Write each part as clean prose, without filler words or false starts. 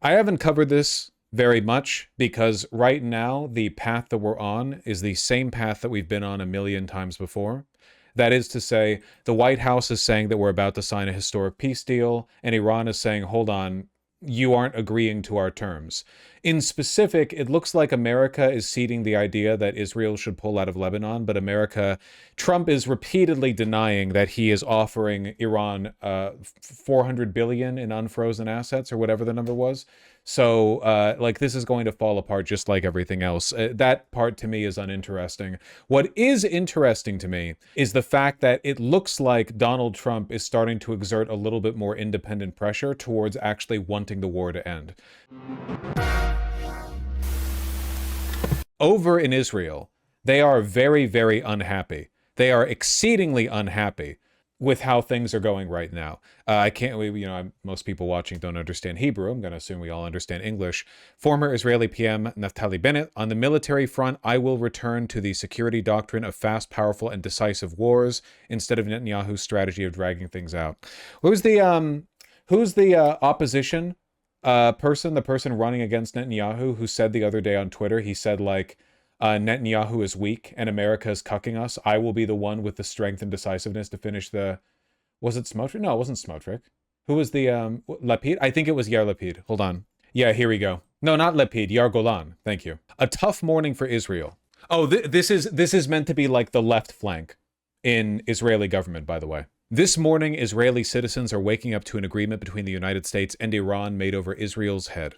I haven't covered this very much because right now the path that we're on is the same path that we've been on a million times before. That is to say, the White House is saying that we're about to sign a historic peace deal, and Iran is saying, hold on, you aren't agreeing to our terms. In specific, it looks like America is ceding the idea that Israel should pull out of Lebanon, but Trump is repeatedly denying that he is offering Iran 400 billion in unfrozen assets or whatever the number was. So, like, this is going to fall apart just like everything else. That part to me is uninteresting. What is interesting to me is the fact that it looks like Donald Trump is starting to exert a little bit more independent pressure towards actually wanting the war to end. Over in Israel, they are very, very unhappy. They are exceedingly unhappy with how things are going right now. I can't, most people watching don't understand Hebrew. I'm going to assume we all understand English. Former Israeli PM Naftali Bennett, on the military front, I will return to the security doctrine of fast, powerful, and decisive wars instead of Netanyahu's strategy of dragging things out. Who's the opposition person, the person running against Netanyahu, who said the other day on Twitter, he said, like, Netanyahu is weak and America is cucking us. I will be the one with the strength and decisiveness to finish the... Was it Smotrich? No, it wasn't Smotrich. Who was the... Lapid? I think it was Yair Lapid. Hold on. Yeah, here we go. No, not Lapid. Yair Golan. Thank you. A tough morning for Israel. Oh, this is meant to be like the left flank in Israeli government, by the way. This morning, Israeli citizens are waking up to an agreement between the United States and Iran made over Israel's head.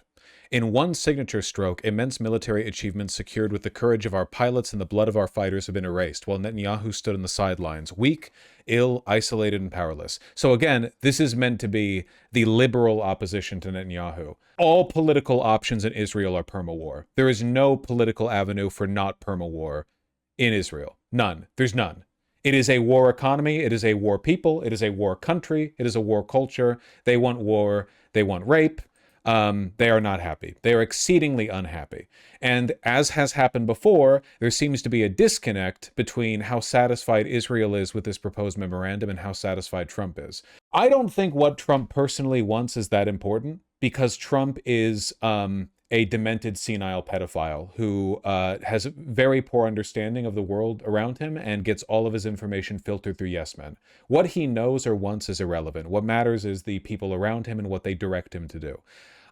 In one signature stroke, immense military achievements secured with the courage of our pilots and the blood of our fighters have been erased, while Netanyahu stood on the sidelines, weak, ill, isolated, and powerless. So again, this is meant to be the liberal opposition to Netanyahu. All political options in Israel are perma-war. There is no political avenue for not perma-war in Israel. None. There's none. It is a war economy. It is a war people. It is a war country. It is a war culture. They want war. They want rape. They are not happy. They are exceedingly unhappy. And as has happened before, there seems to be a disconnect between how satisfied Israel is with this proposed memorandum and how satisfied Trump is. I don't think what Trump personally wants is that important, because Trump is a demented, senile pedophile who has a very poor understanding of the world around him and gets all of his information filtered through yes men. What he knows or wants is irrelevant. What matters is the people around him and what they direct him to do.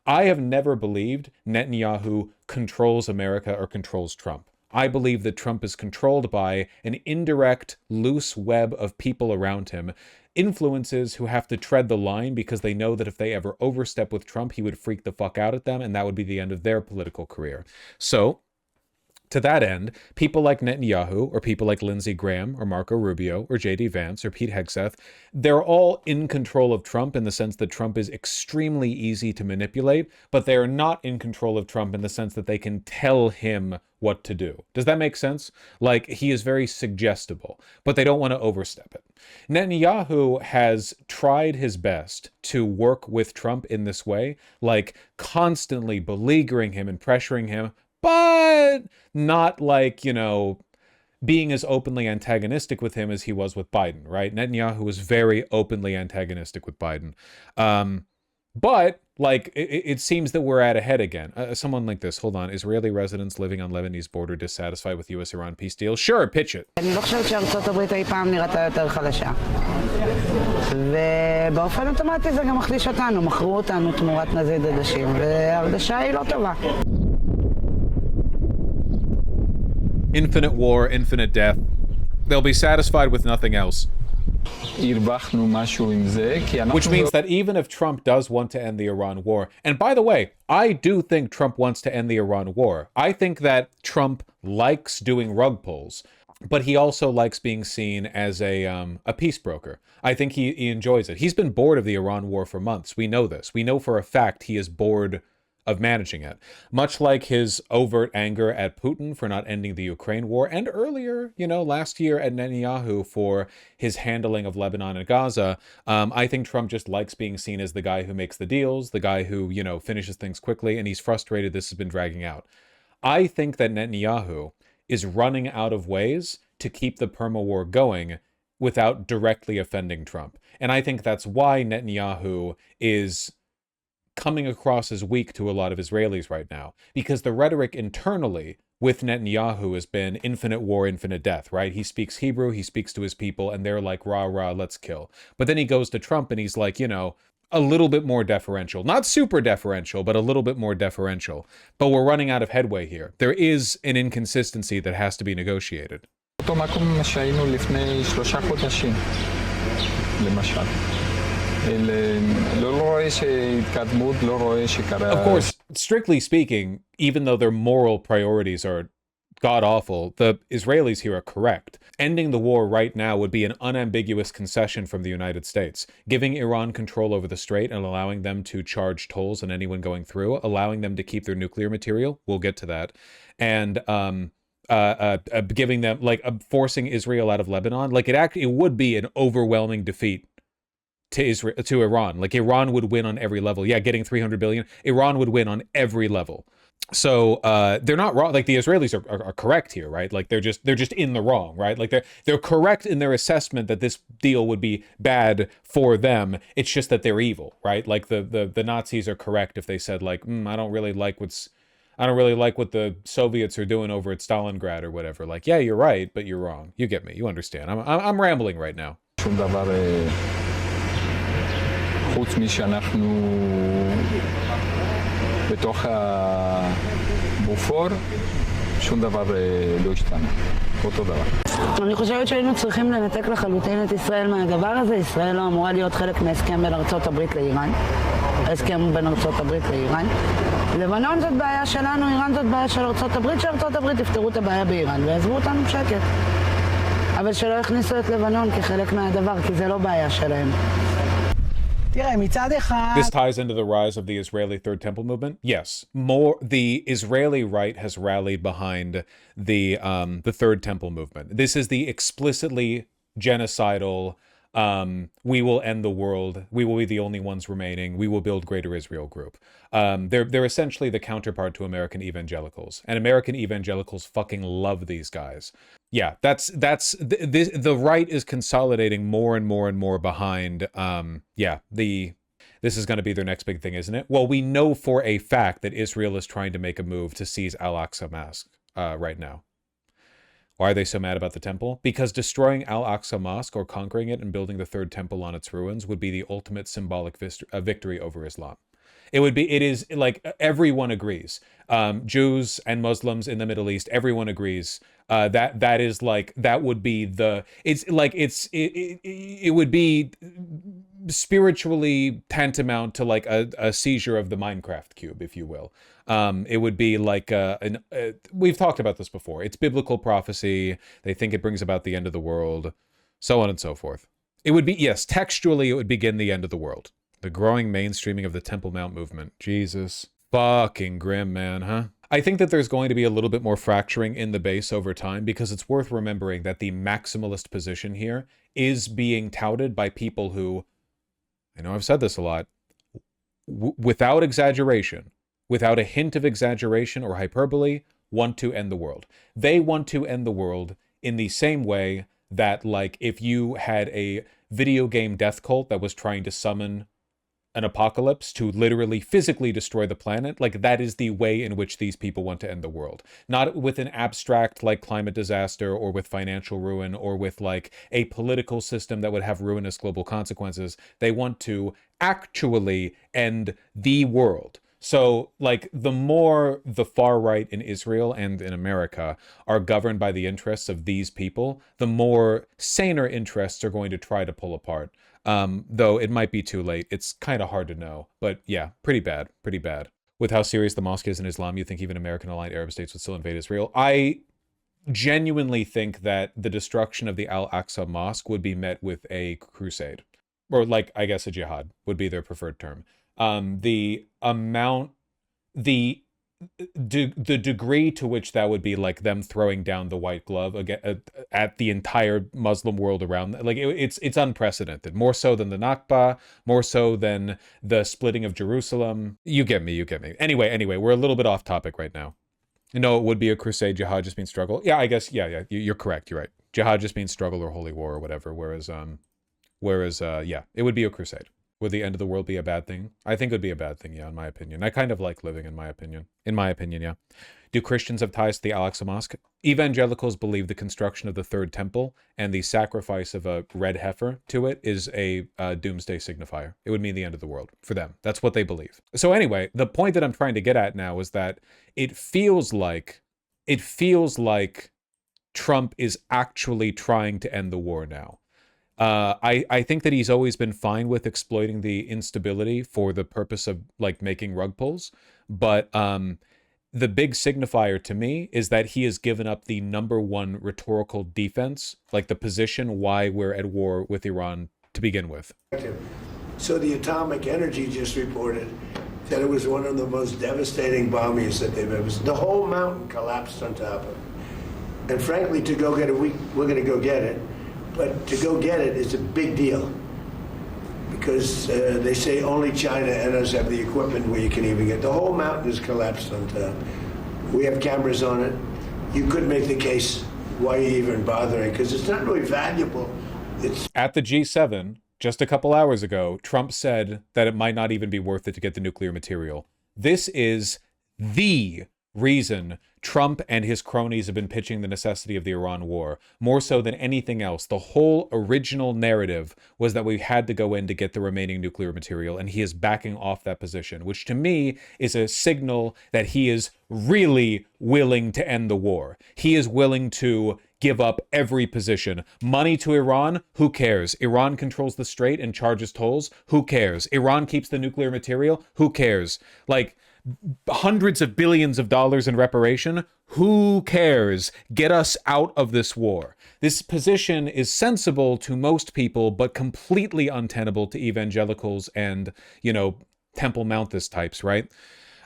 I have never believed Netanyahu controls America or controls Trump. I believe that Trump is controlled by an indirect, loose web of people around him, influences who have to tread the line because they know that if they ever overstep with Trump, he would freak the fuck out at them, and that would be the end of their political career. So, to that end, people like Netanyahu, or people like Lindsey Graham, or Marco Rubio, or J.D. Vance, or Pete Hegseth, they're all in control of Trump in the sense that Trump is extremely easy to manipulate, but they are not in control of Trump in the sense that they can tell him what to do. Does that make sense? Like, he is very suggestible, but they don't want to overstep it. Netanyahu has tried his best to work with Trump in this way, like constantly beleaguering him and pressuring him, but not like, being as openly antagonistic with him as he was with Biden, right? Netanyahu was very openly antagonistic with Biden. But, like, it seems that we're at a head again. Someone like this, hold on. Israeli residents living on Lebanese border dissatisfied with US-Iran peace deal? Sure, pitch it. אני לא חושבת שארצות הברית אי פעם נראתה יותר חלשה. ובאופן אוטומטי זה גם מחליש אותנו. מכרו אותנו תמורת נזיד עדשים, וההרגשה היא לא טובה. Infinite war, infinite death. They'll be satisfied with nothing else. Which means that even if Trump does want to end the Iran war, and by the way, I do think Trump wants to end the Iran war. I think that Trump likes doing rug pulls, but he also likes being seen as a peace broker. I think he enjoys it. He's been bored of the Iran war for months. We know this. We know for a fact he is bored of managing it. Much like his overt anger at Putin for not ending the Ukraine war, and earlier, last year at Netanyahu for his handling of Lebanon and Gaza, I think Trump just likes being seen as the guy who makes the deals, the guy who, finishes things quickly, and he's frustrated this has been dragging out. I think that Netanyahu is running out of ways to keep the perma-war going without directly offending Trump. And I think that's why Netanyahu is coming across as weak to a lot of Israelis right now, because the rhetoric internally with Netanyahu has been infinite war, infinite death, right? He speaks Hebrew, he speaks to his people, and they're like, rah, rah, let's kill. But then he goes to Trump and he's like, a little bit more deferential. Not super deferential, but a little bit more deferential. But we're running out of headway here. There is an inconsistency that has to be negotiated. אותו מקום שהיינו לפני 3 חודשים, למשל. לא רואה שהתקדמות, לא רואה שקרה... Of course, strictly speaking, even though their moral priorities are god-awful, the Israelis here are correct. Ending the war right now would be an unambiguous concession from the United States, giving Iran control over the strait and allowing them to charge tolls on anyone going through, allowing them to keep their nuclear material, we'll get to that, and giving them, forcing Israel out of Lebanon. It would be an overwhelming defeat to Iran. Iran would win on every level. Yeah, getting 300 billion, Iran would win on every level. So they're not wrong. The Israelis are correct here, right? They're just in the wrong, right? They're correct in their assessment that this deal would be bad for them. It's just that they're evil, right? The Nazis are correct if they said I don't really like what the Soviets are doing over at Stalingrad or whatever. Yeah, you're right, but you're wrong. You get me. You understand. I'm rambling right now. שום דבר חוץ משאנחנו בתוך הבופור, שום דבר לא השתנה, אותו דבר. אני חושבת שהיינו צריכים לנתק לחלוטין את ישראל מהדבר הזה. ישראל לא אמורה להיות חלק מהסכם בין ארצות הברית לאיראן. ההסכם בין ארצות הברית לאיראן. לבנון זאת בעיה שלנו, איראן זאת בעיה של ארצות הברית, שארצות הברית יפתרו את הבעיה באיראן ויעזבו אותנו בשקט. אבל שלא יכניסו את לבנון כחלק מהדבר, כי זה לא בעיה שלהם. This ties into the rise of the Israeli Third Temple movement. Yes, the Israeli right has rallied behind the Third Temple movement. This is the explicitly genocidal, we will end the world, we will be the only ones remaining, we will build Greater Israel group. They're essentially the counterpart to American evangelicals, and American evangelicals fucking love these guys. Yeah, the right is consolidating more and more and more behind, this is going to be their next big thing, isn't it? Well, we know for a fact that Israel is trying to make a move to seize Al-Aqsa Mosque right now. Why are they so mad about the temple? Because destroying Al-Aqsa Mosque or conquering it and building the third temple on its ruins would be the ultimate symbolic victory over Islam. It is everyone agrees. Jews and Muslims in the Middle East, everyone agrees that would be it would be spiritually tantamount to a seizure of the Minecraft cube, if you will. It would be we've talked about this before. It's biblical prophecy. They think it brings about the end of the world, so on and so forth. It would be, yes, textually, it would begin the end of the world. The growing mainstreaming of the Temple Mount movement. Jesus. Fucking grim, man, huh? I think that there's going to be a little bit more fracturing in the base over time, because it's worth remembering that the maximalist position here is being touted by people who, I know I've said this a lot, without exaggeration, without a hint of exaggeration or hyperbole, want to end the world. They want to end the world in the same way that, if you had a video game death cult that was trying to summon an apocalypse to literally physically destroy the planet, that is the way in which these people want to end the world. Not with an abstract climate disaster, or with financial ruin, or with a political system that would have ruinous global consequences. They want to actually end the world. So, the more the far right in Israel and in America are governed by the interests of these people, the more saner interests are going to try to pull apart. Though it might be too late. It's kind of hard to know. But yeah, pretty bad. With how serious the mosque is in Islam, you think even American aligned Arab states would still invade Israel? I genuinely think that the destruction of the Al-Aqsa Mosque would be met with a crusade. Or I guess a jihad would be their preferred term. The degree to which that would be them throwing down the white glove again at the entire Muslim world around, it's unprecedented, more so than the Nakba, more so than the splitting of Jerusalem. You get me. Anyway, we're a little bit off topic right now. No, it would be a crusade. Jihad just means struggle. Yeah, I guess. Yeah. You're correct. You're right. Jihad just means struggle or holy war or whatever. Whereas, it would be a crusade. Would the end of the world be a bad thing? I think it would be a bad thing, yeah, in my opinion. I kind of like living, in my opinion. In my opinion, yeah. Do Christians have ties to the Al-Aqsa Mosque? Evangelicals believe the construction of the Third Temple and the sacrifice of a red heifer to it is a doomsday signifier. It would mean the end of the world for them. That's what they believe. So anyway, the point that I'm trying to get at now is that it feels like Trump is actually trying to end the war now. I think that he's always been fine with exploiting the instability for the purpose of like making rug pulls, but the big signifier to me is that he has given up the number one rhetorical defense, like the position why we're at war with Iran to begin with. So the Atomic Energy just reported that it was one of the most devastating bombings that they've ever seen. The whole mountain collapsed on top of it. And frankly, to go get it, we're going to go get it. But to go get it is a big deal. Because they say only China and us have the equipment where you can even get. The whole mountain is collapsed on top. We have cameras on it. You could make the case why are you even bothering, because it's not really valuable. It's at the G7 just a couple hours ago, Trump said that it might not even be worth it to get the nuclear material. This is the reason Trump and his cronies have been pitching the necessity of the Iran war, more so than anything else. The whole original narrative was that we had to go in to get the remaining nuclear material, and he is backing off that position, which to me is a signal that he is really willing to end the war. He is willing to give up every position. Money to Iran? Who cares? Iran controls the strait and charges tolls? Who cares? Iran keeps the nuclear material? Who cares? Like, hundreds of billions of dollars in reparation? Who cares? Get us out of this war. This position is sensible to most people, but completely untenable to evangelicals and, Temple Mountist types, right?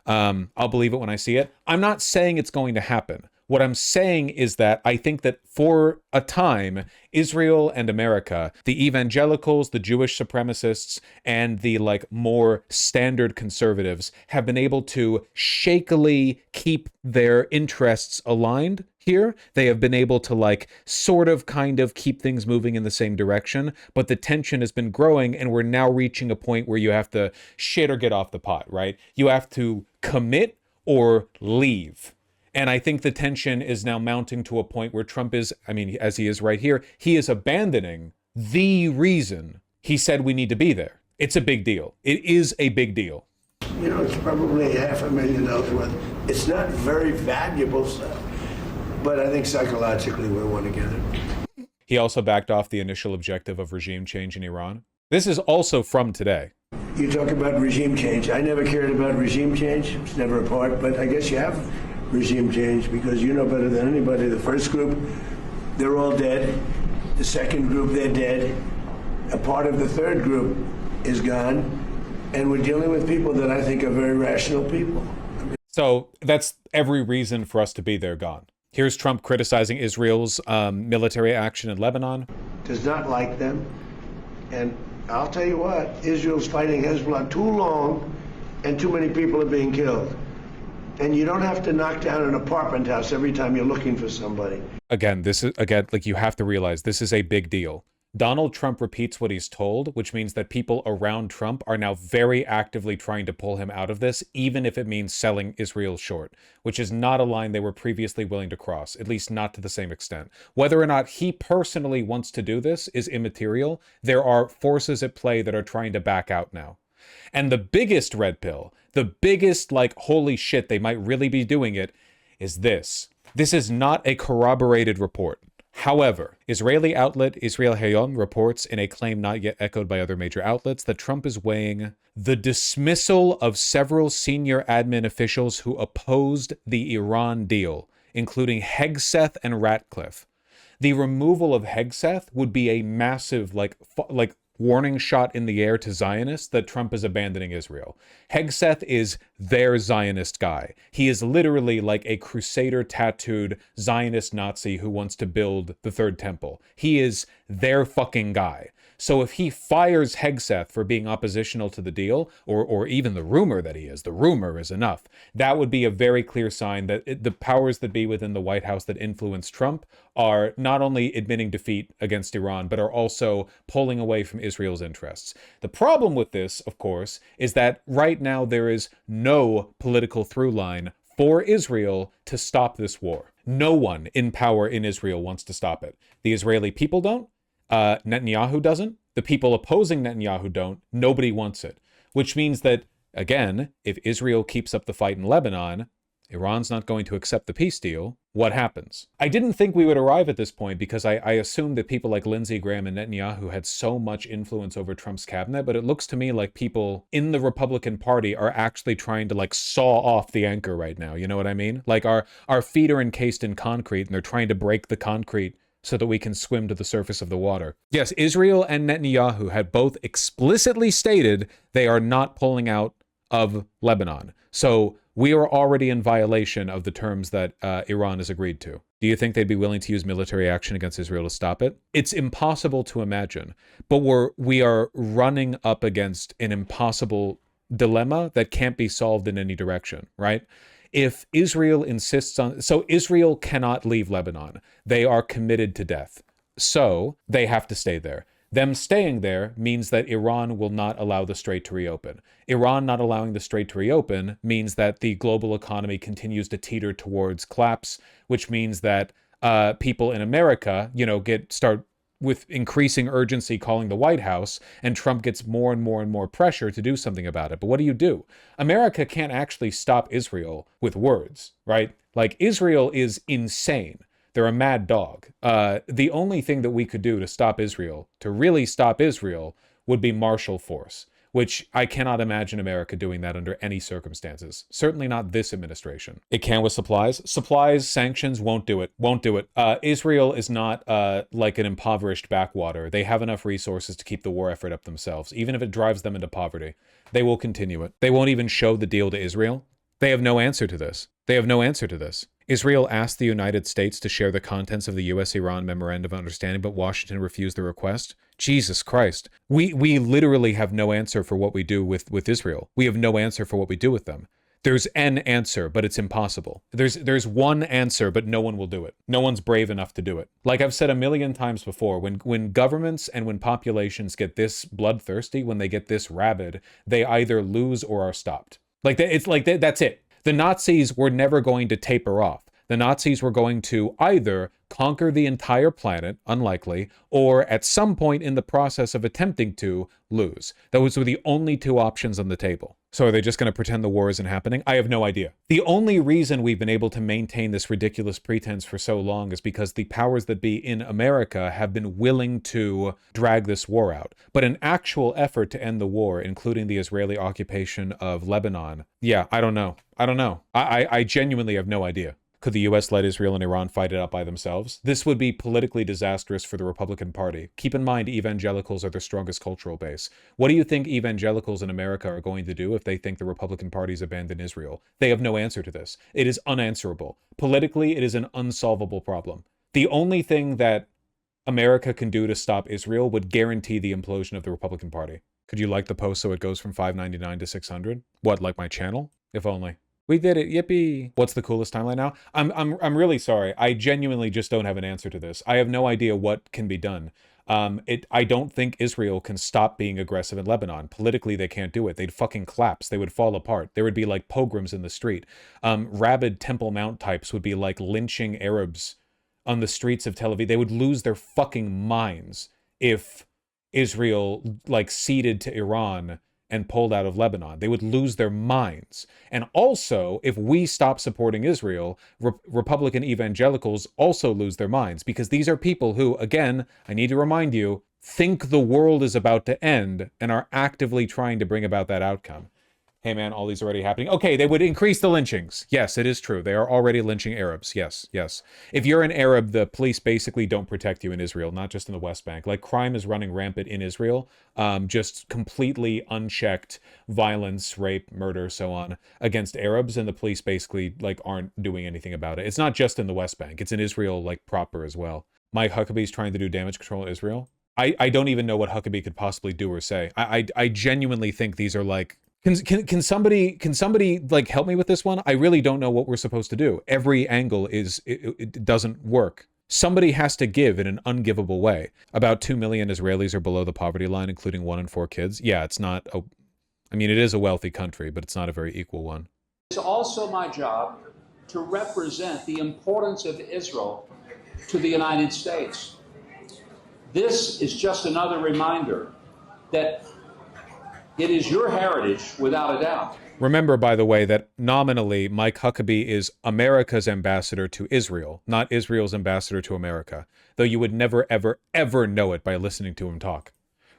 I'll believe it when I see it. I'm not saying it's going to happen. What I'm saying is that I think that for a time, Israel and America, the evangelicals, the Jewish supremacists, and the more standard conservatives have been able to shakily keep their interests aligned here. They have been able to sort of kind of keep things moving in the same direction, but the tension has been growing, and we're now reaching a point where you have to shit or get off the pot, right? You have to commit or leave. And I think the tension is now mounting to a point where Trump is, as he is right here, he is abandoning the reason he said we need to be there. It's a big deal. It is a big deal. It's probably $500,000 worth. It's not very valuable stuff, but I think psychologically we want to get it. He also backed off the initial objective of regime change in Iran. This is also from today. You talk about regime change. I never cared about regime change. It's never a part, but I guess you have regime change, because you know better than anybody. The first group, they're all dead. The second group, they're dead. A part of the third group is gone. And we're dealing with people that I think are very rational people. So that's every reason for us to be there gone. Here's Trump criticizing Israel's military action in Lebanon. Does not like them. And I'll tell you what, Israel's fighting Hezbollah too long, and too many people are being killed. And you don't have to knock down an apartment house every time you're looking for somebody. Again, you have to realize this is a big deal. Donald Trump repeats what he's told, which means that people around Trump are now very actively trying to pull him out of this, even if it means selling Israel short, which is not a line they were previously willing to cross, at least not to the same extent. Whether or not he personally wants to do this is immaterial. There are forces at play that are trying to back out now. And the biggest red pill, the biggest holy shit, they might really be doing it, is this. This is not a corroborated report. However, Israeli outlet Israel Hayom reports in a claim not yet echoed by other major outlets that Trump is weighing the dismissal of several senior admin officials who opposed the Iran deal, including Hegseth and Ratcliffe. The removal of Hegseth would be a massive warning shot in the air to Zionists that Trump is abandoning Israel. Hegseth is their Zionist guy. He is literally like a crusader tattooed Zionist Nazi who wants to build the third temple. He is their fucking guy. So if he fires Hegseth for being oppositional to the deal, or even the rumor that he is, the rumor is enough, that would be a very clear sign that the powers that be within the White House that influence Trump are not only admitting defeat against Iran, but are also pulling away from Israel's interests. The problem with this, of course, is that right now there is no political through line for Israel to stop this war. No one in power in Israel wants to stop it. The Israeli people don't. Netanyahu doesn't. The people opposing Netanyahu don't. Nobody wants it. Which means that, again, if Israel keeps up the fight in Lebanon, Iran's not going to accept the peace deal. What happens? I didn't think we would arrive at this point because I assumed that people like Lindsey Graham and Netanyahu had so much influence over Trump's cabinet, but it looks to me like people in the Republican Party are actually trying to like saw off the anchor right now. You know what I mean? Like our feet are encased in concrete and they're trying to break the concrete so that we can swim to the surface of the water. Yes, Israel and Netanyahu had both explicitly stated they are not pulling out of Lebanon. So we are already in violation of the terms that Iran has agreed to. Do you think they'd be willing to use military action against Israel to stop it? It's impossible to imagine, but we are running up against an impossible dilemma that can't be solved in any direction, right? If Israel insists on... So Israel cannot leave Lebanon. They are committed to death. So they have to stay there. Them staying there means that Iran will not allow the strait to reopen. Iran not allowing the strait to reopen means that the global economy continues to teeter towards collapse, which means that people in America, start with increasing urgency calling the White House, and Trump gets more and more and more pressure to do something about it. But what do? America can't actually stop Israel with words, right? Like, Israel is insane. They're a mad dog. The only thing that we could do to stop Israel, to really stop Israel, would be martial force, which I cannot imagine America doing that under any circumstances. Certainly not this administration. It can with supplies. Supplies, sanctions, won't do it. Won't do it. Israel is not like an impoverished backwater. They have enough resources to keep the war effort up themselves. Even if it drives them into poverty, they will continue it. They won't even show the deal to Israel. They have no answer to this. They have no answer to this. Israel asked the United States to share the contents of the U.S.-Iran Memorandum of Understanding, but Washington refused the request. Jesus Christ. We literally have no answer for what we do with Israel. We have no answer for what we do with them. There's an answer, but it's impossible. There's one answer, but no one will do it. No one's brave enough to do it. Like I've said a million times before, when governments and when populations get this bloodthirsty, when they get this rabid, they either lose or are stopped. That's it. The Nazis were never going to taper off. The Nazis were going to either conquer the entire planet, unlikely, or at some point in the process of attempting to, lose. Those were the only two options on the table. So are they just going to pretend the war isn't happening? I have no idea. The only reason we've been able to maintain this ridiculous pretense for so long is because the powers that be in America have been willing to drag this war out. But an actual effort to end the war, including the Israeli occupation of Lebanon, yeah, I don't know. I genuinely have no idea. Could the U.S. let Israel and Iran fight it out by themselves? This would be politically disastrous for the Republican Party. Keep in mind, evangelicals are their strongest cultural base. What do you think evangelicals in America are going to do if they think the Republican Party's abandoned Israel? They have no answer to this. It is unanswerable. Politically, it is an unsolvable problem. The only thing that America can do to stop Israel would guarantee the implosion of the Republican Party. Could you like the post so it goes from $5.99 to $600? What, like my channel? If only. We did it, yippee. What's the coolest timeline now? I'm really sorry. I genuinely just don't have an answer to this. I have no idea what can be done. I don't think Israel can stop being aggressive in Lebanon. Politically, they can't do it. They'd fucking collapse. They would fall apart. There would be like pogroms in the street. Rabid Temple Mount types would be like lynching Arabs on the streets of Tel Aviv. They would lose their fucking minds if Israel like ceded to Iran and pulled out of Lebanon. They would lose their minds. And also, if we stop supporting Israel, Republican evangelicals also lose their minds, because these are people who, again, I need to remind you, think the world is about to end and are actively trying to bring about that outcome. Hey man, all these are already happening. Okay, they would increase the lynchings. Yes, it is true. They are already lynching Arabs. Yes. If you're an Arab, the police basically don't protect you in Israel, not just in the West Bank. Like, crime is running rampant in Israel. Just completely unchecked violence, rape, murder, so on, against Arabs, and the police basically like aren't doing anything about it. It's not just in the West Bank. It's in Israel like proper as well. Mike Huckabee's trying to do damage control in Israel. I don't even know what Huckabee could possibly do or say. I genuinely think these are like, can somebody like help me with this one? I really don't know what we're supposed to do. Every angle it doesn't work. Somebody has to give in an ungivable way. About 2 million Israelis are below the poverty line, including 1 in 4 kids. Yeah, it's not a, I mean, it is a wealthy country, but it's not a very equal one. It's also my job to represent the importance of Israel to the United States. This is just another reminder that it is your heritage, without a doubt. Remember, by the way, that nominally Mike Huckabee is America's ambassador to Israel, not Israel's ambassador to America, though you would never, ever, ever know it by listening to him talk.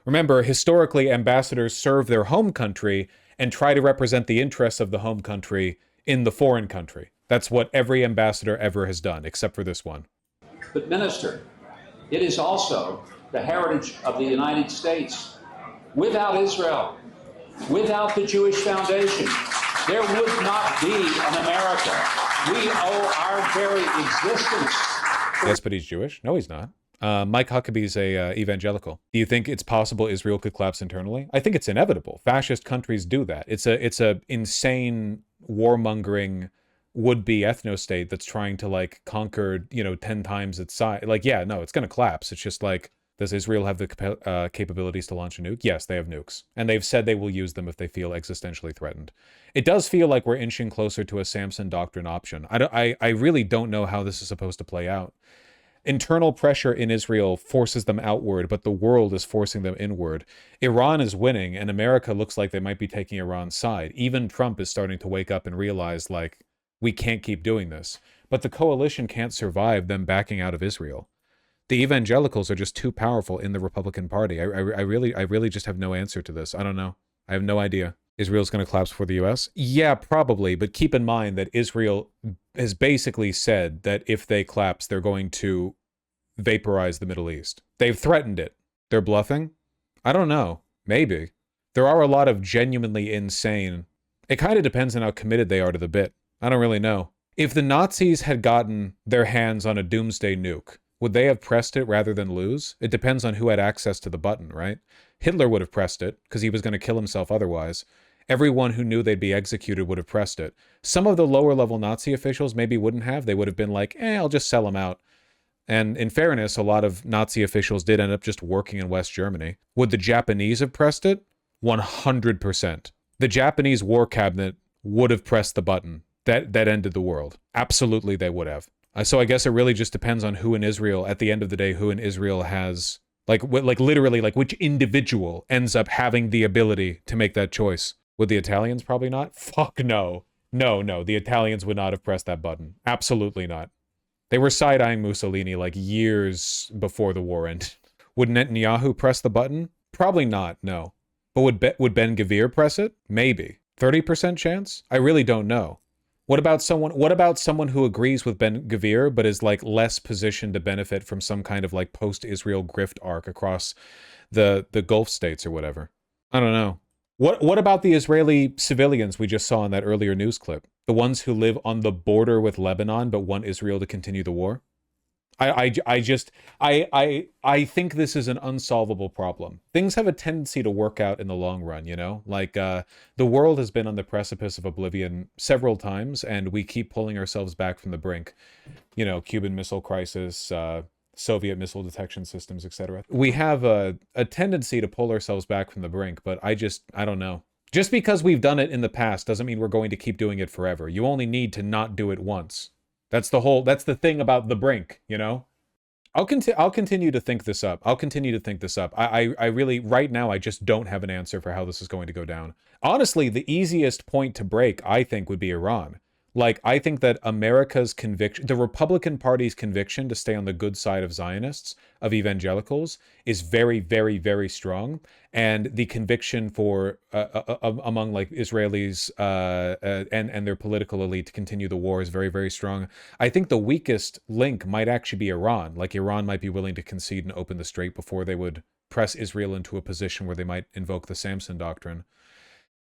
Remember, historically, ambassadors serve their home country and try to represent the interests of the home country in the foreign country. That's what every ambassador ever has done, except for this one. But, Minister, it is also the heritage of the United States. Without Israel, without the Jewish Foundation, there would not be an America. We owe our very existence. Yes, but he's Jewish? No, he's not. Mike Huckabee's a evangelical. Do you think it's possible Israel could collapse internally? I think it's inevitable. Fascist countries do that. It's a insane warmongering would-be ethno-state that's trying to like conquer 10 times its size. Like, yeah, no, it's going to collapse. It's just like, does Israel have the capabilities to launch a nuke? Yes, they have nukes. And they've said they will use them if they feel existentially threatened. It does feel like we're inching closer to a Samson Doctrine option. I really don't know how this is supposed to play out. Internal pressure in Israel forces them outward, but the world is forcing them inward. Iran is winning, and America looks like they might be taking Iran's side. Even Trump is starting to wake up and realize, like, we can't keep doing this. But the coalition can't survive them backing out of Israel. The evangelicals are just too powerful in the Republican Party. I really just have no answer to this. I don't know. I have no idea. Israel's going to collapse for the U.S.? Yeah, probably. But keep in mind that Israel has basically said that if they collapse, they're going to vaporize the Middle East. They've threatened it. They're bluffing? I don't know. Maybe. There are a lot of genuinely insane... It kind of depends on how committed they are to the bit. I don't really know. If the Nazis had gotten their hands on a doomsday nuke, would they have pressed it rather than lose? It depends on who had access to the button, right? Hitler would have pressed it, because he was going to kill himself otherwise. Everyone who knew they'd be executed would have pressed it. Some of the lower-level Nazi officials maybe wouldn't have. They would have been like, I'll just sell them out. And in fairness, a lot of Nazi officials did end up just working in West Germany. Would the Japanese have pressed it? 100%. The Japanese war cabinet would have pressed the button. That ended the world. Absolutely, they would have. So I guess it really just depends on who in Israel, at the end of the day, who in Israel has, like literally, like which individual ends up having the ability to make that choice. Would the Italians probably not? Fuck no. No, the Italians would not have pressed that button. Absolutely not. They were side-eyeing Mussolini like years before the war ended. Would Netanyahu press the button? Probably not, no. But would Ben-Gvir press it? Maybe. 30% chance? I really don't know. What about someone who agrees with Ben-Gvir but is like less positioned to benefit from some kind of like post-Israel grift arc across the Gulf states or whatever? I don't know. What about the Israeli civilians we just saw in that earlier news clip? The ones who live on the border with Lebanon but want Israel to continue the war? I think this is an unsolvable problem. Things have a tendency to work out in the long run, you know? Like, the world has been on the precipice of oblivion several times, and we keep pulling ourselves back from the brink. You know, Cuban Missile Crisis, Soviet missile detection systems, etc. We have a tendency to pull ourselves back from the brink, but I don't know. Just because we've done it in the past doesn't mean we're going to keep doing it forever. You only need to not do it once. That's the thing about the brink, you know? I'll continue to think this up. I really, right now, I just don't have an answer for how this is going to go down. Honestly, the easiest point to break, I think, would be Iran. Like, I think that America's conviction, the Republican Party's conviction to stay on the good side of Zionists, of evangelicals, is very, very, very strong. And the conviction for, among like Israelis and their political elite to continue the war is very, very strong. I think the weakest link might actually be Iran. Like, Iran might be willing to concede and open the strait before they would press Israel into a position where they might invoke the Samson Doctrine.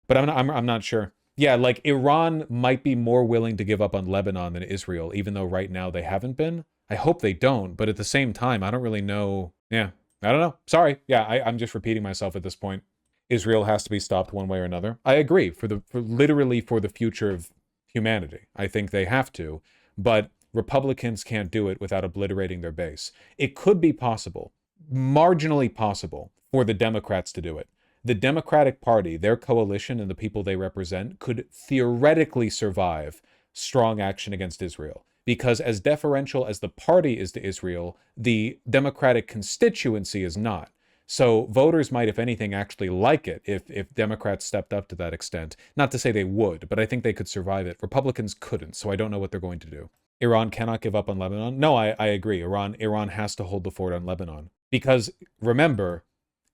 But I'm not sure. Yeah, like Iran might be more willing to give up on Lebanon than Israel, even though right now they haven't been. I hope they don't, but at the same time, I don't really know. Yeah, I don't know. Sorry. Yeah, I'm just repeating myself at this point. Israel has to be stopped one way or another. I agree literally for the future of humanity. I think they have to, but Republicans can't do it without obliterating their base. It could be possible, marginally possible, for the Democrats to do it. The Democratic Party, their coalition and the people they represent could theoretically survive strong action against Israel. Because as deferential as the party is to Israel, the Democratic constituency is not. So voters might, if anything, actually like it if Democrats stepped up to that extent. Not to say they would, but I think they could survive it. Republicans couldn't, so I don't know what they're going to do. Iran cannot give up on Lebanon? No, I agree. Iran has to hold the fort on Lebanon. Because, remember,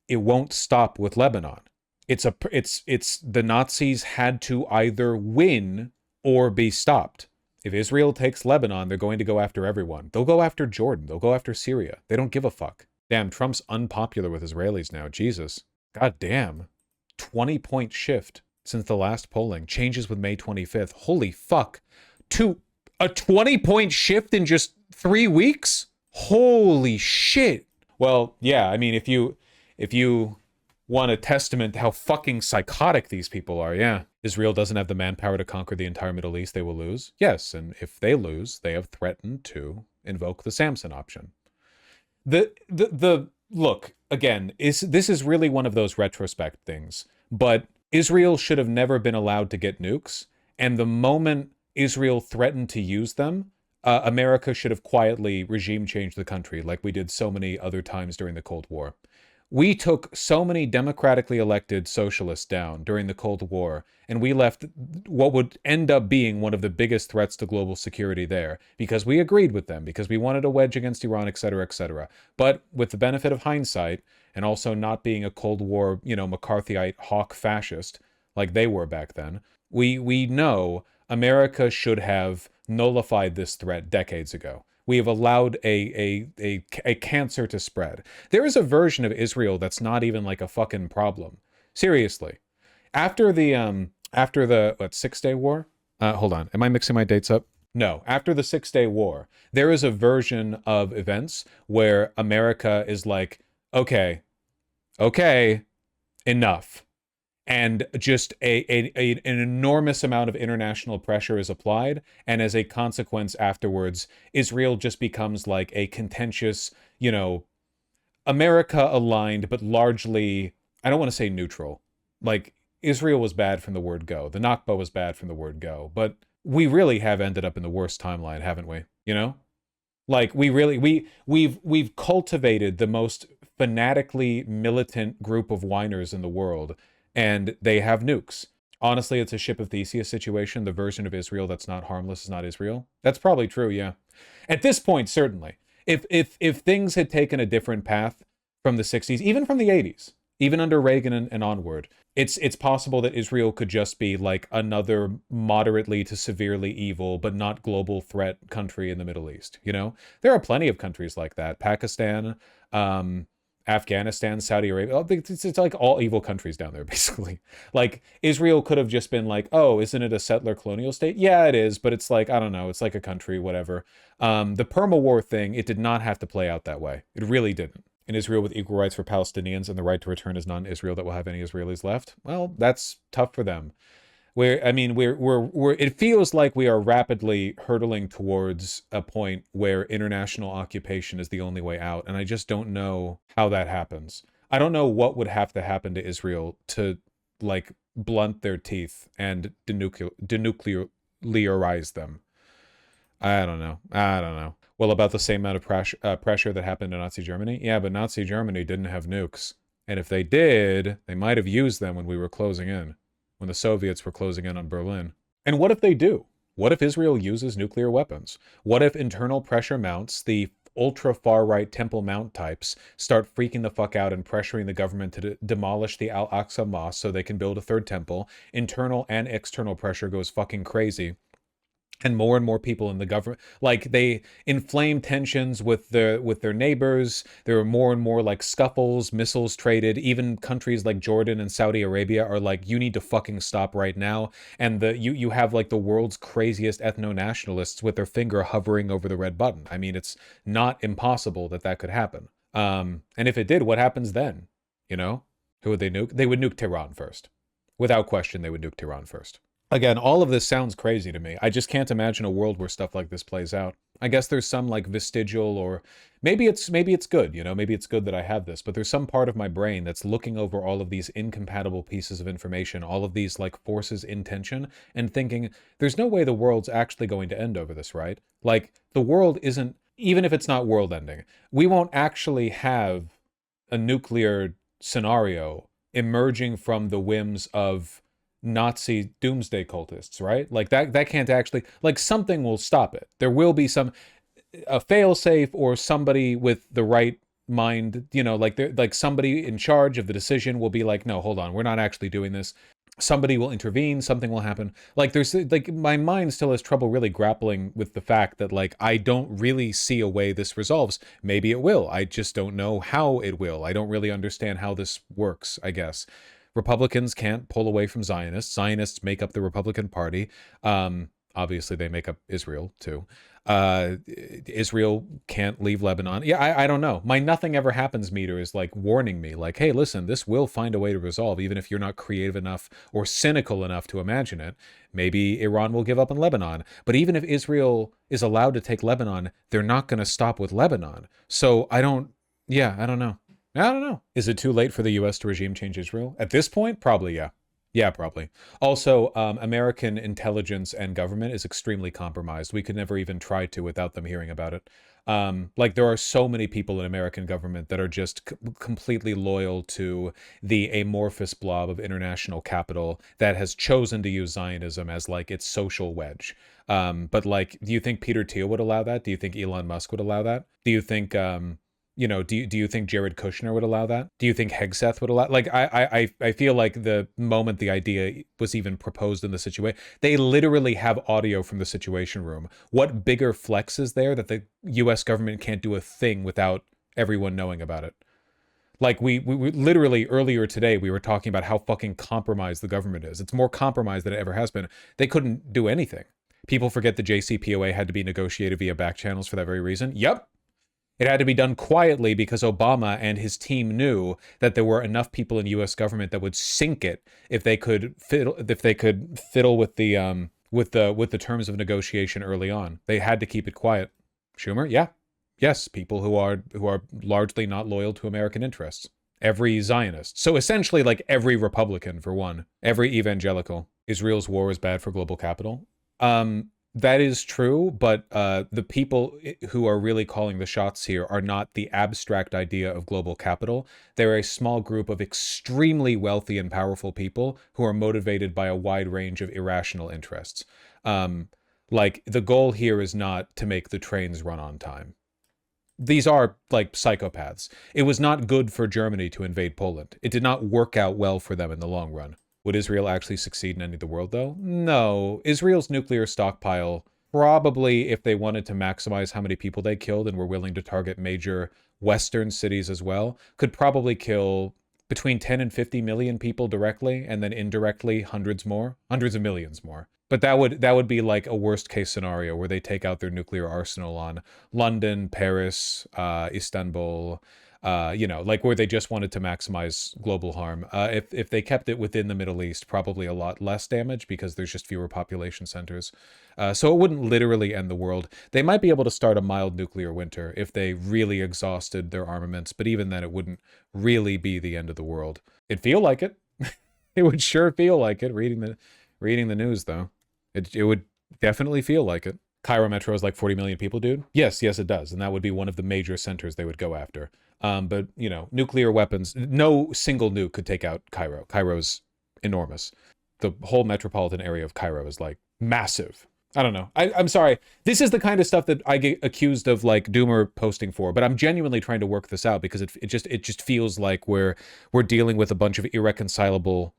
it won't stop with Lebanon. It's the Nazis had to either win or be stopped. If Israel takes Lebanon, they're going to go after everyone. They'll go after Jordan. They'll go after Syria. They don't give a fuck. Damn, Trump's unpopular with Israelis now. Jesus. God damn. 20-point shift since the last polling. Changes with May 25th. Holy fuck. A 20-point shift in just 3 weeks? Holy shit. Well, yeah, I mean, if you want a testament to how fucking psychotic these people are, yeah. Israel doesn't have the manpower to conquer the entire Middle East, they will lose. Yes, and if they lose, they have threatened to invoke the Samson option. The look, again, this is really one of those retrospect things, but Israel should have never been allowed to get nukes, and the moment Israel threatened to use them, America should have quietly regime changed the country like we did so many other times during the Cold War. We took so many democratically elected socialists down during the Cold War, and we left what would end up being one of the biggest threats to global security there, because we agreed with them, because we wanted a wedge against Iran, etc., etc. But with the benefit of hindsight, and also not being a Cold War, McCarthyite hawk fascist, like they were back then, we know America should have nullified this threat decades ago. We have allowed a cancer to spread. There is a version of Israel that's not even like a fucking problem. Seriously. After the 6-Day War? Hold on. Am I mixing my dates up? No. After the 6-Day War, there is a version of events where America is like, okay, enough. And just an enormous amount of international pressure is applied. And as a consequence afterwards, Israel just becomes like a contentious, America-aligned, but largely, I don't want to say neutral. Like, Israel was bad from the word go. The Nakba was bad from the word go. But we really have ended up in the worst timeline, haven't we? Like, we've cultivated the most fanatically militant group of whiners in the world, and they have nukes. Honestly, it's a ship of Theseus situation. The version of Israel that's not harmless is not Israel. That's probably true, yeah. At this point, certainly. If things had taken a different path from the 60s, even from the 80s, even under Reagan and onward, it's possible that Israel could just be like another moderately to severely evil, but not global threat country in the Middle East, There are plenty of countries like that. Pakistan, Afghanistan, Saudi Arabia, it's like all evil countries down there, basically. Like, Israel could have just been like, oh, isn't it a settler colonial state? Yeah, it is, but it's like, I don't know, it's like a country, whatever. The perma-war thing, it did not have to play out that way. It really didn't. In Israel with equal rights for Palestinians and the right to return as non-Israel that will have any Israelis left, well, that's tough for them. It feels like we are rapidly hurtling towards a point where international occupation is the only way out, and I just don't know how that happens. I don't know what would have to happen to Israel to, like, blunt their teeth and denuclearize them. I don't know. Well, about the same amount of pressure that happened in Nazi Germany? Yeah, but Nazi Germany didn't have nukes. And if they did, they might have used them when we were closing in. When the Soviets were closing in on Berlin. And what if they do? What if Israel uses nuclear weapons? What if internal pressure mounts, the ultra-far-right Temple Mount types, start freaking the fuck out and pressuring the government to demolish the Al-Aqsa Mosque so they can build a third temple? Internal and external pressure goes fucking crazy. And more people in the government, like, they inflame tensions with their neighbors. There are more and more like scuffles, missiles traded. Even countries like Jordan and Saudi Arabia are like, you need to fucking stop right now. And you have like the world's craziest ethno-nationalists with their finger hovering over the red button. I mean, it's not impossible that could happen. And if it did, what happens then? You know, who would they nuke? They would nuke Tehran first. Without question, they would nuke Tehran first. Again, all of this sounds crazy to me. I just can't imagine a world where stuff like this plays out. I guess there's some like vestigial, or maybe it's good, you know, maybe it's good that I have this, but there's some part of my brain that's looking over all of these incompatible pieces of information, all of these like forces in tension, and thinking, there's no way the world's actually going to end over this, right? Like, the world isn't, even if it's not world ending, we won't actually have a nuclear scenario emerging from the whims of Nazi doomsday cultists, right? Like that can't actually, like, something will stop it. There will be a failsafe, or somebody with the right mind, you know, like somebody in charge of the decision will be like, no, hold on, we're not actually doing this. Somebody will intervene, something will happen. Like, there's like, my mind still has trouble really grappling with the fact that, like, I don't really see a way this resolves. Maybe it will. I just don't know how it will. I don't really understand how this works, I guess. Republicans can't pull away from Zionists. Zionists make up the Republican Party. Obviously, they make up Israel, too. Israel can't leave Lebanon. Yeah, I don't know. My nothing ever happens meter is like warning me, like, hey, listen, this will find a way to resolve, even if you're not creative enough or cynical enough to imagine it. Maybe Iran will give up on Lebanon. But even if Israel is allowed to take Lebanon, they're not going to stop with Lebanon. So I don't know. I don't know. Is it too late for the U.S. to regime change Israel? At this point, probably, yeah. Yeah, probably. Also, American intelligence and government is extremely compromised. We could never even try to without them hearing about it. Like, there are so many people in American government that are just completely loyal to the amorphous blob of international capital that has chosen to use Zionism as, like, its social wedge. But, like, do you think Peter Thiel would allow that? Do you think Elon Musk would allow that? Do you think... do you think Jared Kushner would allow that? Do you think Hegseth would allow? Like, I feel like the moment the idea was even proposed in the situation, they literally have audio from the Situation Room. What bigger flex is there that the U.S. government can't do a thing without everyone knowing about it? Like, we literally earlier today, we were talking about how fucking compromised the government is. It's more compromised than it ever has been. They couldn't do anything. People forget the JCPOA had to be negotiated via back channels for that very reason. Yep. It had to be done quietly because Obama and his team knew that there were enough people in U.S. government that would sink it if they could fiddle with the terms of negotiation early on. They had to keep it quiet. Schumer, yeah, yes, people who are largely not loyal to American interests. Every Zionist. So essentially, like, every Republican, for one, every evangelical. Israel's war is bad for global capital. That is true, but the people who are really calling the shots here are not the abstract idea of global capital. They're a small group of extremely wealthy and powerful people who are motivated by a wide range of irrational interests. Like, the goal here is not to make the trains run on time. These are, like, psychopaths. It was not good for Germany to invade Poland. It did not work out well for them in the long run. Would Israel actually succeed in ending the world, though? No. Israel's nuclear stockpile, probably, if they wanted to maximize how many people they killed and were willing to target major Western cities as well, could probably kill between 10 and 50 million people directly, and then indirectly hundreds of millions more. But that would be like a worst case scenario where they take out their nuclear arsenal on London, Paris, Istanbul, like where they just wanted to maximize global harm. If they kept it within the Middle East, probably a lot less damage because there's just fewer population centers. So it wouldn't literally end the world. They might be able to start a mild nuclear winter if they really exhausted their armaments, but even then it wouldn't really be the end of the world. It'd feel like it. It would sure feel like it, reading the news, though. It would definitely feel like it. Cairo Metro is like 40 million people, dude. Yes, it does. And that would be one of the major centers they would go after. But, nuclear weapons, no single nuke could take out Cairo. Cairo's enormous. The whole metropolitan area of Cairo is, like, massive. I don't know. I'm sorry. This is the kind of stuff that I get accused of, like, doomer posting for, but I'm genuinely trying to work this out because it just feels like we're dealing with a bunch of irreconcilable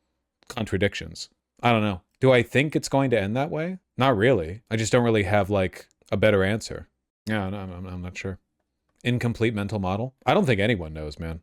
contradictions. I don't know. Do I think it's going to end that way? Not really. I just don't really have, like, a better answer. Yeah, no, I'm not sure. Incomplete mental model? I don't think anyone knows, man.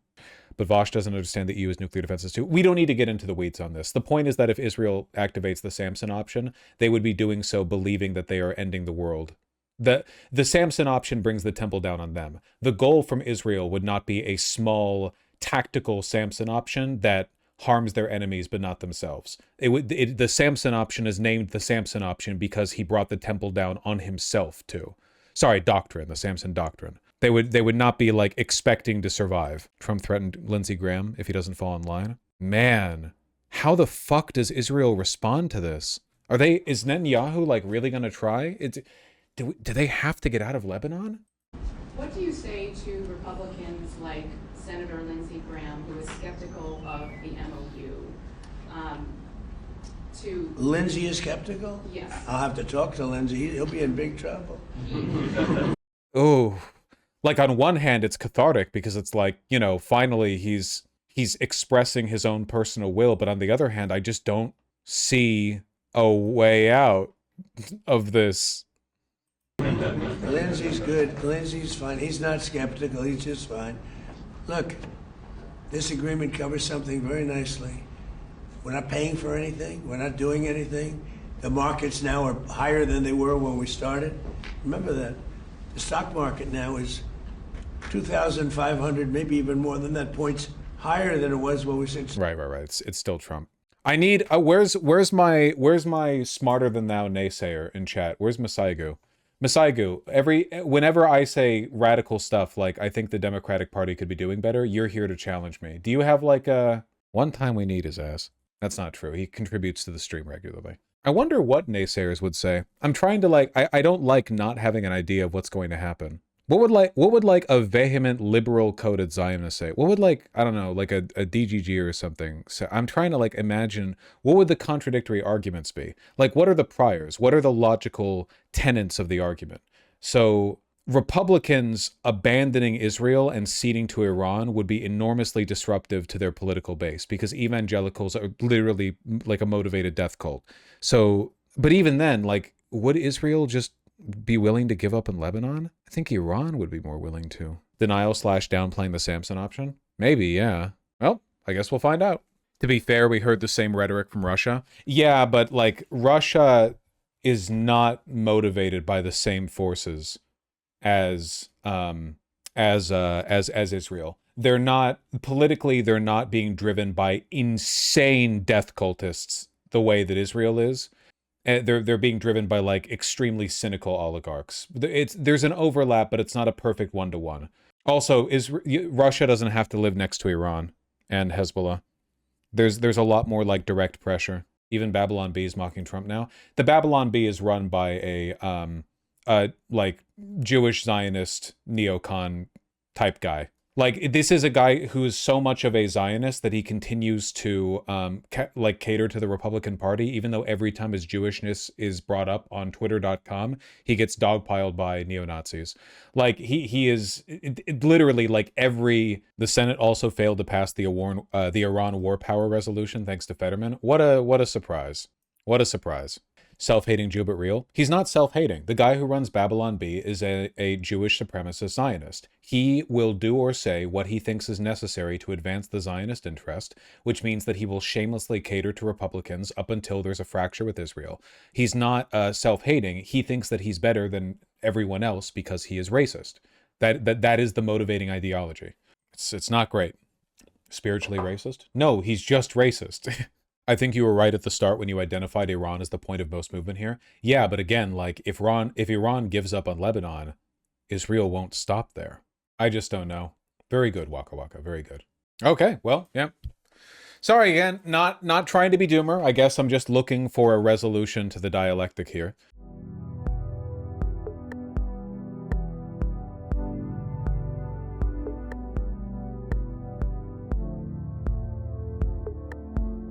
But Vosh doesn't understand the EU's nuclear defenses too. We don't need to get into the weeds on this. The point is that if Israel activates the Samson option, they would be doing so believing that they are ending the world The Samson option brings the temple down on them. The goal from Israel would not be a small tactical Samson option that harms their enemies but not themselves. The Samson option is named the Samson option because he brought the temple down on himself too. Sorry, doctrine, the Samson doctrine. They would not be like expecting to survive. Trump threatened Lindsey Graham if he doesn't fall in line. Man, how the fuck does Israel respond to this? Is Netanyahu like really gonna try? Do they have to get out of Lebanon? What do you say to Republicans like Senator Lindsey Graham, who is skeptical of the MOU? Lindsey is skeptical? Yes. I'll have to talk to Lindsey. He'll be in big trouble. Oh, like on one hand, it's cathartic because it's like, you know, finally he's expressing his own personal will. But on the other hand, I just don't see a way out of this. Lindsey's good. Lindsey's fine. He's not skeptical. He's just fine. Look, this agreement covers something very nicely. We're not paying for anything. We're not doing anything. The markets now are higher than they were when we started. Remember that. The stock market now is 2,500, maybe even more than that, points higher than it was when we said. Right. It's still Trump. I need. Where's my smarter than thou naysayer in chat? Where's Masaigu? Masaigu, whenever I say radical stuff, like I think the Democratic Party could be doing better, you're here to challenge me. Do you have like one time we need his ass? That's not true. He contributes to the stream regularly. I wonder what naysayers would say. I'm trying to I don't like not having an idea of what's going to happen. What would like a vehement liberal coded Zionist say? What would I don't know, like a DGG or something. So I'm trying to imagine what would the contradictory arguments be? Like what are the priors? What are the logical tenets of the argument? So Republicans abandoning Israel and ceding to Iran would be enormously disruptive to their political base because evangelicals are literally like a motivated death cult. So, but even then, would Israel just be willing to give up in Lebanon? I think Iran would be more willing to. Denial/downplaying the Samson option? Maybe, yeah. Well, I guess we'll find out. To be fair, we heard the same rhetoric from Russia. Yeah, but Russia is not motivated by the same forces as Israel. They're not politically, they're not being driven by insane death cultists the way that Israel is. They're being driven by extremely cynical oligarchs. There's an overlap, but it's not a perfect one-to-one. Also, Russia doesn't have to live next to Iran and Hezbollah. There's a lot more direct pressure. Even Babylon Bee is mocking Trump now. The Babylon Bee is run by a Jewish Zionist neocon type guy. This is a guy who is so much of a Zionist that he continues to cater to the Republican Party, even though every time his Jewishness is brought up on Twitter.com, he gets dogpiled by neo-Nazis. He is literally the Senate also failed to pass the Iran war power resolution thanks to Fetterman. What a surprise. What a surprise. Self-hating Jew but real. He's not self-hating. The guy who runs Babylon Bee is a Jewish supremacist Zionist. He will do or say what he thinks is necessary to advance the Zionist interest, which means that he will shamelessly cater to Republicans up until there's a fracture with Israel. He's not self-hating. He thinks that he's better than everyone else because he is racist. That is the motivating ideology. It's not great. Spiritually racist? No, he's just racist. I think you were right at the start when you identified Iran as the point of most movement here. Yeah, but again, if Iran gives up on Lebanon, Israel won't stop there. I just don't know. Very good, Waka Waka. Very good. Okay, well, yeah. Sorry again, not trying to be doomer. I guess I'm just looking for a resolution to the dialectic here.